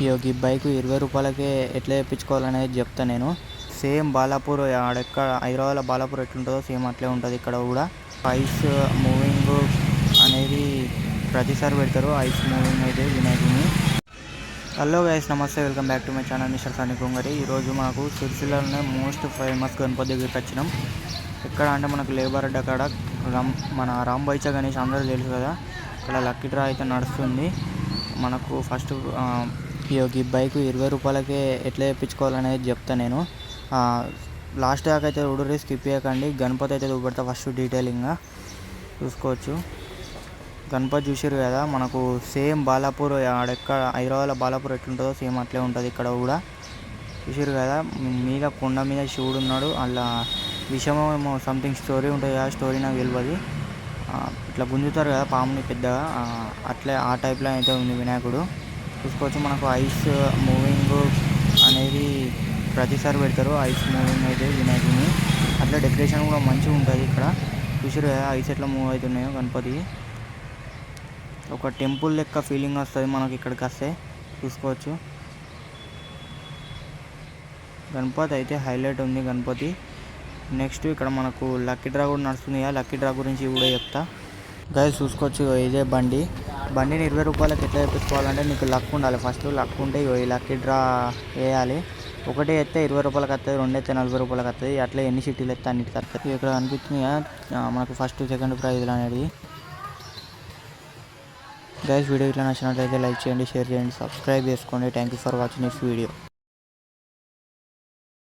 ఈ బైక్ 20 రూపాయలకే ఎట్లా తెప్పించుకోవాలనేది చెప్తా నేను. సేమ్ బాలాపూర్ ఆడెక్కడ హైదరాబాద్లో బాలాపూర్ ఎట్లుంటుందో సేమ్ అట్లే ఉంటుంది ఇక్కడ కూడా. ఐస్ మూవింగ్ అనేది ప్రతిసారి పెడతారు. ఐస్ మూవింగ్ అయితే వినాయకుని. హలో గైస్, నమస్తే, welcome back to my channel mister Sunny Kongari. ఈరోజు మనకు సిరిసిల్లలోనే మోస్ట్ ఫేమస్ గణపతి దగ్గరికి వచ్చినాం. ఎక్కడ అంటే మనకు లేబర్ అడ్డ కాడ మన రామ్ బైచా గణేష్ అందరూ తెలుసు కదా. ఇక్కడ లక్కీ డ్రా అయితే నడుస్తుంది. మనకు ఫస్ట్ ఈ బైక్ 20 రూపాయలకే ఎట్లా తెప్పించుకోవాలనేది చెప్తా నేను. లాస్ట్ దాకా అయితే ఉడరి స్కిప్ చేయకండి. గణపతి అయితే చూపెడతా ఫస్ట్ డీటెయిలింగ్గా చూసుకోవచ్చు. గణపతి చూసారు కదా, మనకు సేమ్ బాలాపూర్ ఆడెక్కడ హైదరాబాద్లో బాలాపూర్ ఎట్లుంటుందో సేమ్ అట్లే ఉంటుంది ఇక్కడ కూడా. చూసారు కదా, మీద కొండ మీద శివుడు ఉన్నాడు. అలా విషయమో ఏమో సంథింగ్ స్టోరీ ఉంటుంది కదా, స్టోరీ నాకు తెలియదు. ఇట్లా గుంజుతారు కదా పాముని పెద్దగా, అట్లే ఆ టైప్లో అయితే ఉంది వినాయకుడు. చూసుకోవచ్చు. మనకు ఐస్ మూవింగ్ అనేది ప్రతిసారి పెడతారు. ఐస్ మూవింగ్ అయితే వినాయకుని. అట్లా డెకరేషన్ కూడా మంచిగా ఉంటుంది ఇక్కడ. చూసారు కదా ఐస్ ఎట్లా మూవ్ అవుతున్నాయో గణపతికి. ఒక టెంపుల్ లెక్క ఫీలింగ్ వస్తుంది మనకి ఇక్కడికి వస్తే. చూసుకోవచ్చు. గణపతి అయితే హైలైట్ ఉంది గణపతి. నెక్స్ట్ ఇక్కడ మనకు లక్కీ డ్రా కూడా నడుస్తుంది కదా, లక్కీ డ్రా గురించి కూడా చెప్తా. గైస్ చూసుకోవచ్చు, ఇదే బండిని 20 రూపాయలకి ఎట్లా తెప్పించుకోవాలంటే నీకు లక్ ఉండాలి. ఫస్ట్ లక్ ఉంటే ఈ లక్కీ డ్రా వేయాలి. ఒకటి ఎత్తే 20 రూపాయలకి వస్తుంది, 2 ఎత్తే 40 రూపాయలకి వస్తుంది. అట్లా ఎన్ని సిటీలు ఎత్తే అన్నిటికి వస్తుంది. ఇక్కడ అనిపిస్తుంది మనకు ఫస్ట్ సెకండ్ ప్రైజ్లు అనేది. గైస్ వీడియో ఇట్లా నచ్చినట్లయితే లైక్ చేయండి, షేర్ చేయండి, సబ్స్క్రైబ్ చేసుకోండి. Thank you for watching this video.